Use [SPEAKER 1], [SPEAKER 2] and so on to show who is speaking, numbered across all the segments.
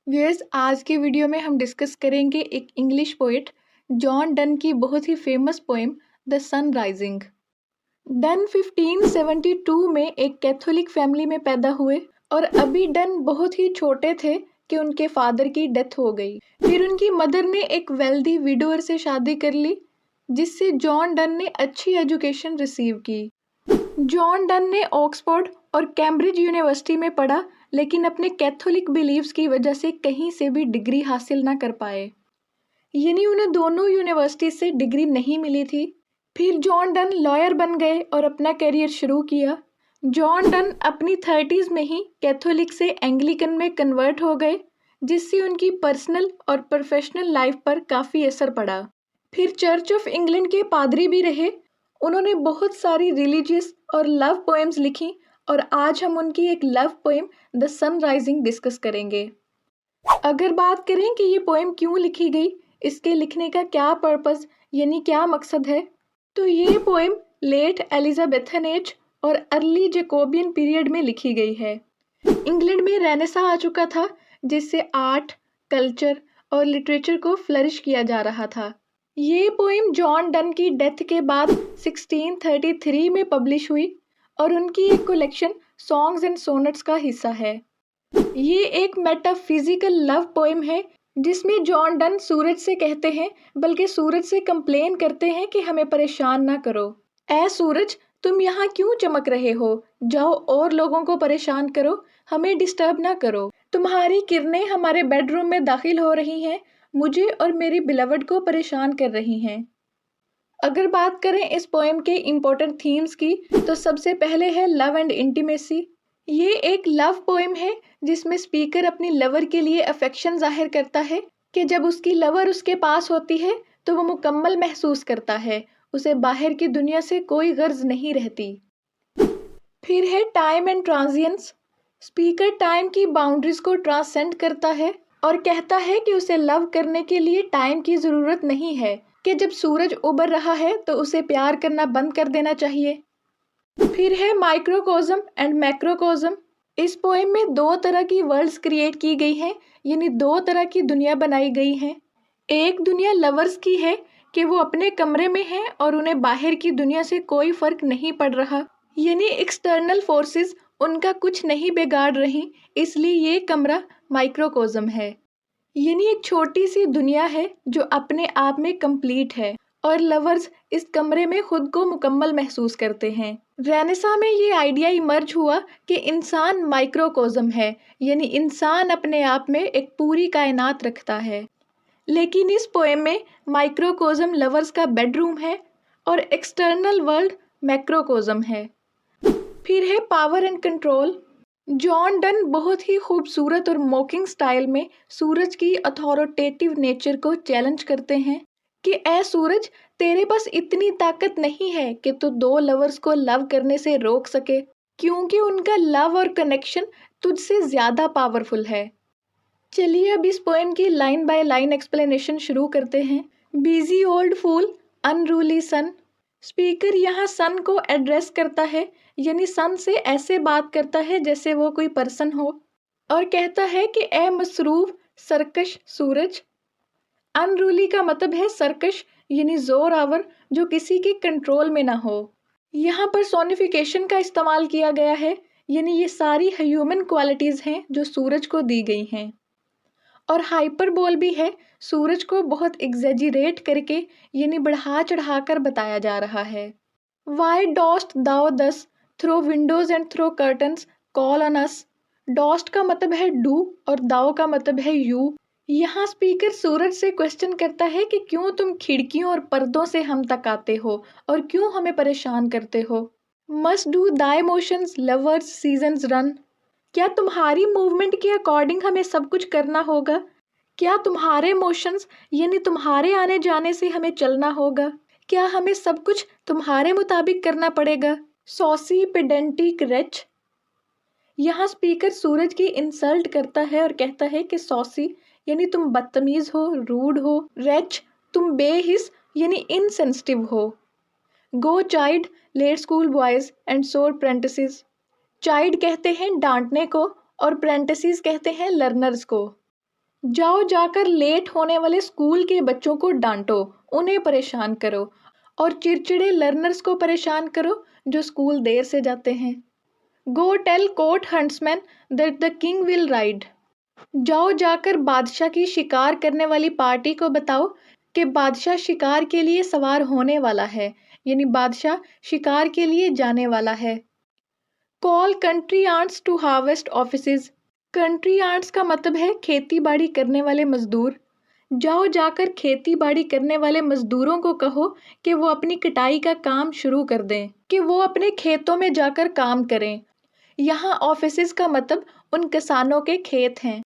[SPEAKER 1] Viewers, आज के video में हम डिस्कस करेंगे एक इंग्लिश पोइट जॉन डन की बहुत ही famous poem the sun rising. Donne 1572 में एक कैथोलिक फैमिली में पैदा हुए और अभी डन बहुत ही छोटे थे कि उनके फादर की डेथ हो गई। फिर उनकी मदर ने एक वेल्दी विडोअर से शादी कर ली, जिससे जॉन डन ने अच्छी एजुकेशन रिसीव की। जॉन डन ने ऑक्सफोर्ड और कैम्ब्रिज यूनिवर्सिटी में पढ़ा, लेकिन अपने कैथोलिक बिलीव्स की वजह से कहीं से भी डिग्री हासिल ना कर पाए, यानी उन्हें दोनों यूनिवर्सिटी से डिग्री नहीं मिली थी। फिर जॉन डन लॉयर बन गए और अपना करियर शुरू किया। जॉन डन अपनी 30s में ही कैथोलिक से एंग्लिकन में कन्वर्ट हो गए, जिससे उनकी पर्सनल और प्रोफेशनल लाइफ पर काफ़ी असर पड़ा। फिर चर्च ऑफ इंग्लैंड के पादरी भी रहे। उन्होंने बहुत सारी रिलीजियस और लव पोएम्स लिखी और आज हम उनकी एक love poem the sun rising discuss करेंगे। अगर बात करें कि ये पोएम क्यों लिखी गई, इसके लिखने का क्या पर्पस यानी क्या मकसद है, तो ये पोएम लेट एलिजाबेथन एज और अर्ली जैकोबियन पीरियड में लिखी गई है। इंग्लैंड में रेनेसा आ चुका था, जिससे आर्ट, कल्चर और लिटरेचर को फ्लरिश किया जा रहा था। ये पोएम जॉन डन की डेथ के बाद 1633 में पब्लिश हुई और उनकी एक कलेक्शन सॉन्ग्स एंड सोनेट्स का हिस्सा है। ये एक मेटाफिजिकल लव पोएम है, जिसमें जॉन डन सूरज से कहते हैं, बल्कि सूरज से कंप्लेन करते हैं कि हमें परेशान ना करो। ऐ सूरज, तुम यहाँ क्यों चमक रहे हो? जाओ और लोगों को परेशान करो, हमें डिस्टर्ब ना करो। तुम्हारी किरणें हमारे बेडरूम में दाखिल हो रही हैं, मुझे और मेरी बिलवड को परेशान कर रही हैं। अगर बात करें इस पोएम के इम्पोर्टेंट थीम्स की, तो सबसे पहले है लव एंड इंटीमेसी। ये एक लव पोएम है जिसमें स्पीकर अपनी लवर के लिए अफेक्शन जाहिर करता है कि जब उसकी लवर उसके पास होती है तो वो मुकम्मल महसूस करता है, उसे बाहर की दुनिया से कोई गर्ज नहीं रहती। फिर है टाइम एंड ट्रांजिएंस। स्पीकर टाइम की बाउंड्रीज को ट्रांसेंड करता है और कहता है कि उसे लव करने के लिए टाइम की ज़रूरत नहीं है, कि जब सूरज उबर रहा है तो उसे प्यार करना बंद कर देना चाहिए। फिर है माइक्रोकोज्म एंड मैक्रोकोज्म। इस पोएम में दो तरह की वर्ल्ड्स क्रिएट की गई हैं, यानी दो तरह की दुनिया बनाई गई हैं। एक दुनिया लवर्स की है कि वो अपने कमरे में हैं और उन्हें बाहर की दुनिया से कोई फर्क नहीं पड़ रहा, यानी एक्सटर्नल फोर्सेस उनका कुछ नहीं बिगाड़ रही, इसलिए ये कमरा माइक्रोकोज्म है। यानी एक छोटी सी दुनिया है जो अपने आप में कंप्लीट है और लवर्स इस कमरे में खुद को मुकम्मल महसूस करते हैं। रेनेसा में ये आइडिया इमर्ज हुआ कि इंसान माइक्रोकोज्म है, यानी इंसान अपने आप में एक पूरी कायनात रखता है। लेकिन इस पोएम में माइक्रोकोज्म लवर्स का बेडरूम है और एक्सटर्नल वर्ल्ड मैक्रोकोज्म है। फिर है power and control. John Donne बहुत ही खूबसूरत और मॉकिंग स्टाइल में सूरज की अथॉरिटेटिव नेचर को चैलेंज करते हैं कि ए सूरज, तेरे पास इतनी ताकत नहीं है कि तू दो लवर्स को लव करने से रोक सके, क्योंकि उनका लव और कनेक्शन तुझसे ज़्यादा पावरफुल है। चलिए अब इस पोएम की लाइन बाय लाइन एक्सप्लेनेशन शुरू करते हैं। बिजी ओल्ड फूल, अनरूली सन। स्पीकर यहाँ सन को एड्रेस करता है, यानी सन से ऐसे बात करता है जैसे वो कोई पर्सन हो, और कहता है कि ए मसरूफ सरकश सूरज। अनरूली का मतलब है सरकश, यानी जोर आवर, जो किसी के कंट्रोल में ना हो। यहाँ पर सोनिफिकेशन का इस्तेमाल किया गया है, यानी ये सारी ह्यूमन क्वालिटीज़ हैं जो सूरज को दी गई हैं। और हाइपरबोल भी है, सूरज को बहुत एग्जेजिरेट करके यानी बढ़ा चढ़ा कर बताया जा रहा है। Y dost thou thus through windows and through curtains call on us. Dost का मतलब है डू और दाओ का मतलब है यू। यहाँ स्पीकर सूरज से क्वेश्चन करता है कि क्यों तुम खिड़कियों और पर्दों से हम तक आते हो और क्यों हमें परेशान करते हो। Must do thy motions lovers seasons run. क्या तुम्हारी मूवमेंट के अकॉर्डिंग हमें सब कुछ करना होगा? क्या तुम्हारे मोशंस यानी तुम्हारे आने जाने से हमें चलना होगा? क्या हमें सब कुछ तुम्हारे मुताबिक करना पड़ेगा? Saucy pedantic reach. यहाँ स्पीकर सूरज की इंसल्ट करता है और कहता है कि सॉसी यानी तुम बदतमीज हो, रूड हो, रेच तुम बेहिस यानी इनसेंसिटिव हो। Go chide late school boys and sour prentices. Child कहते हैं डांटने को और प्रेंटिसेस कहते हैं लर्नर्स को। जाओ जाकर लेट होने वाले स्कूल के बच्चों को डांटो, उन्हें परेशान करो और चिड़चिड़े लर्नर्स को परेशान करो जो स्कूल देर से जाते हैं। Go tell court huntsman that the king will ride. जाओ जाकर बादशाह की शिकार करने वाली पार्टी को बताओ कि बादशाह शिकार के लिए सवार होने वाला है, यानी बादशाह शिकार के लिए जाने वाला है। Call country ants to harvest offices. Country ants का मतलब है खेती बाड़ी करने वाले मजदूर। जाओ जाकर खेती बाड़ी करने वाले मजदूरों को कहो कि वो अपनी कटाई का काम शुरू कर दें, कि वो अपने खेतों में जाकर काम करें। यहाँ ऑफिसेज का मतलब उन किसानों के खेत हैं।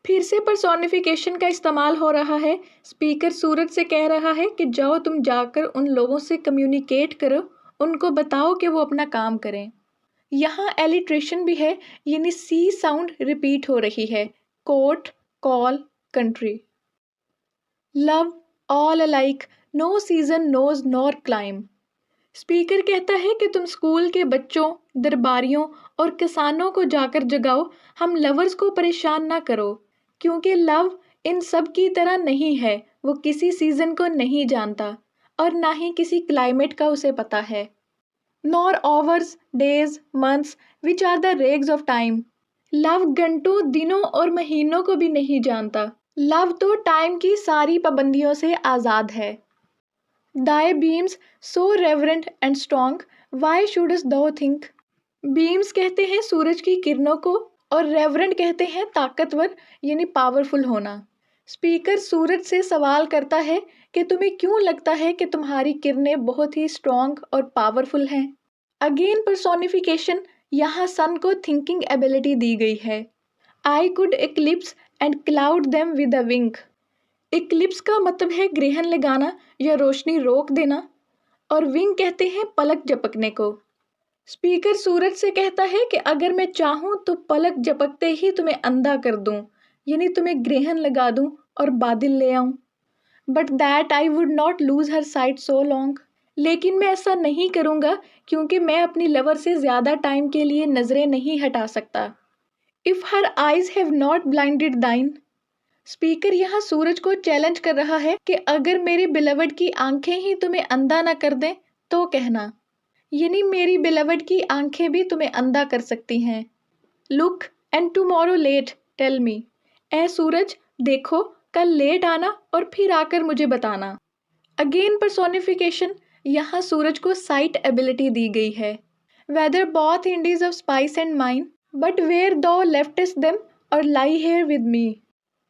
[SPEAKER 1] फिर से पर्सोनिफिकेशन का इस्तेमाल हो रहा है। स्पीकर सूरज से कह रहा है कि जाओ तुम जाकर उन लोगों से कम्युनिकेट करो, उनको बताओ कि वो अपना काम करें। यहाँ एलिट्रेशन भी है, यानी सी साउंड रिपीट हो रही है। Court, call, country. Love all alike, no season knows nor clime. Speaker कहता है कि तुम स्कूल के बच्चों, दरबारियों और किसानों को जाकर जगाओ, हम लवर्स को परेशान ना करो, क्योंकि लव इन सब की तरह नहीं है, वो किसी सीजन को नहीं जानता और ना ही किसी क्लाइमेट का उसे पता है। Nor hours, days, months which are the rags of time. Love घंटों, दिनों और महीनों को भी नहीं जानता। लव तो टाइम की सारी पाबंदियों से आज़ाद है। Thy beams so reverent and strong, why shouldest thou think? Beams कहते हैं सूरज की किरणों को और रेवरेंट कहते हैं ताकतवर, यानी पावरफुल होना। स्पीकर सूरज से सवाल करता है कि तुम्हें क्यों लगता है कि तुम्हारी किरणें बहुत ही स्ट्रॉन्ग और पावरफुल हैं। अगेन पर्सोनिफिकेशन, यहाँ सन को थिंकिंग एबिलिटी दी गई है। I could eclipse and cloud them with a wink. Eclipse का मतलब है ग्रहण लगाना या रोशनी रोक देना, और विंग कहते हैं पलक झपकने को। स्पीकर सूरज से कहता है कि अगर मैं चाहूँ तो पलक झपकते ही तुम्हें अंधा कर दूं, यानी तुम्हें ग्रहण लगा दूं और बादल ले आऊं। But that I would not lose her site so long. लेकिन मैं ऐसा नहीं करूँगा क्योंकि मैं अपनी लवर से ज़्यादा टाइम के लिए नज़रें नहीं हटा सकता। If her eyes have not blinded दाइन। स्पीकर यहाँ सूरज को चैलेंज कर रहा है कि अगर मेरी बिलवड की आंखें ही तुम्हें अंधा ना कर दें तो कहना, यानी मेरी बिलवड की आंखें भी तुम्हें अंधा कर सकती हैं। Look and tomorrow late tell me. ए सूरज, देखो, कल लेट आना और फिर आकर मुझे बताना। अगेन पर्सोनिफिकेशन, यहाँ सूरज को साइट एबिलिटी दी गई है। Whether both Indies of spice and mine, but where thou left'st them or lie here with me.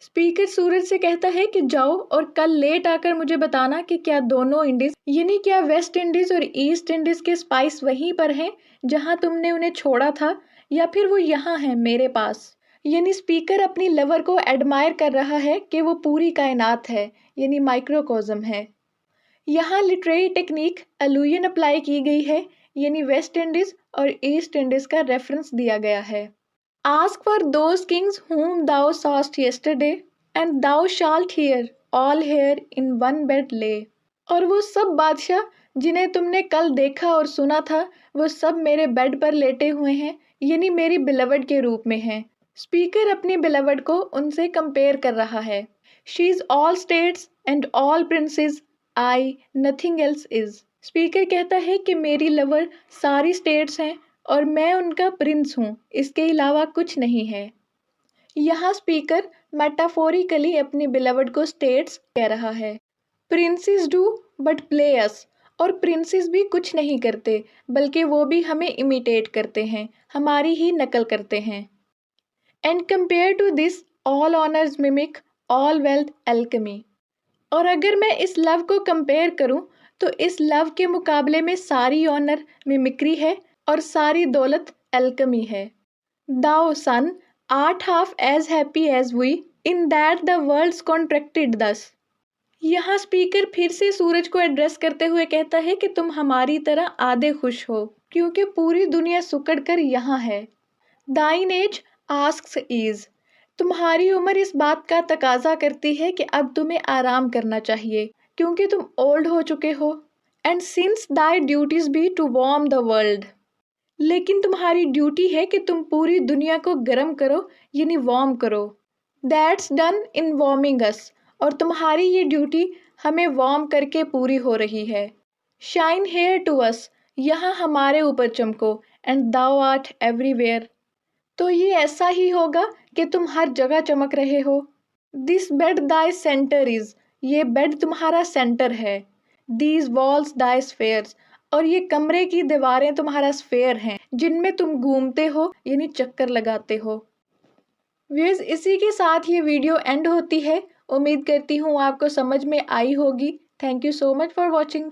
[SPEAKER 1] Speaker सूरज से कहता है कि जाओ और कल लेट आकर मुझे बताना कि क्या दोनों इंडीज, यानी क्या वेस्ट इंडीज और ईस्ट इंडीज के स्पाइस वहीं पर हैं जहां तुमने उन्हें छोड़ा था, या फिर वो यहाँ हैं मेरे पास। यानी स्पीकर अपनी लवर को एडमायर कर रहा है कि वो पूरी कायनात है, यानी माइक्रोकॉज्म है। यहाँ लिटरेरी टेक्निक अलूयन अप्लाई की गई है, यानी वेस्ट इंडीज और ईस्ट इंडीज का रेफरेंस दिया गया है। Ask for those kings whom thou sawest yesterday, and thou shalt hear all here in one bed lay. और वो सब बादशाह जिन्हें तुमने कल देखा और सुना था, वो सब मेरे बेड पर लेटे हुए हैं, यानी मेरी बिलवड के रूप में हैं। स्पीकर अपनी बिलवड को उनसे कंपेयर कर रहा है। She is all states and all princess, I nothing else is. Speaker कहता है कि मेरी लवर सारी स्टेट्स हैं और मैं उनका प्रिंस हूँ, इसके अलावा कुछ नहीं है। यहाँ स्पीकर मेटाफोरिकली अपनी बिलवड को स्टेट्स कह रहा है। प्रिंसेस डू बट प्ले अस, और प्रिंसेस भी कुछ नहीं करते बल्कि वो भी हमें इमिटेट करते हैं, हमारी ही नकल करते हैं। And compare to this all honours mimic all wealth alchemy. और अगर मैं इस लव को कंपेयर करूँ तो इस लव के मुकाबले में सारी ऑनर मिमिक्री है और सारी दौलत एल्केमी है। Thou son art half as happy as we, in that the world's contracted thus. यहाँ स्पीकर फिर से सूरज को एड्रेस करते हुए कहता है कि तुम हमारी तरह आधे खुश हो क्योंकि पूरी दुनिया सुकड़ कर यहाँ है। Thine age asks ease. तुम्हारी उम्र इस बात का तकाजा करती है कि अब तुम्हें आराम करना चाहिए क्योंकि तुम ओल्ड हो चुके हो। And since thy duties be to warm the world. लेकिन तुम्हारी ड्यूटी है कि तुम पूरी दुनिया को गर्म करो, यानी वार्म करो। दैट्स डन इन वार्मिंग अस, और तुम्हारी ये ड्यूटी हमें वार्म करके पूरी हो रही है। शाइन हेयर टू अस, यहाँ हमारे ऊपर चमको, एंड दाउ आर्ट एवरीवेयर, तो ये ऐसा ही होगा कि तुम हर जगह चमक रहे हो। This bed Dai centre is, ये बेड तुम्हारा सेंटर है। दीज वॉल्स दाई स्फेयर्स, और ये कमरे की दीवारें तुम्हारा स्फेयर हैं जिनमें तुम घूमते हो, यानी चक्कर लगाते हो। व्यूअर्स, इसी के साथ ये वीडियो एंड होती है। उम्मीद करती हूँ आपको समझ में आई होगी। Thank you so much for watching.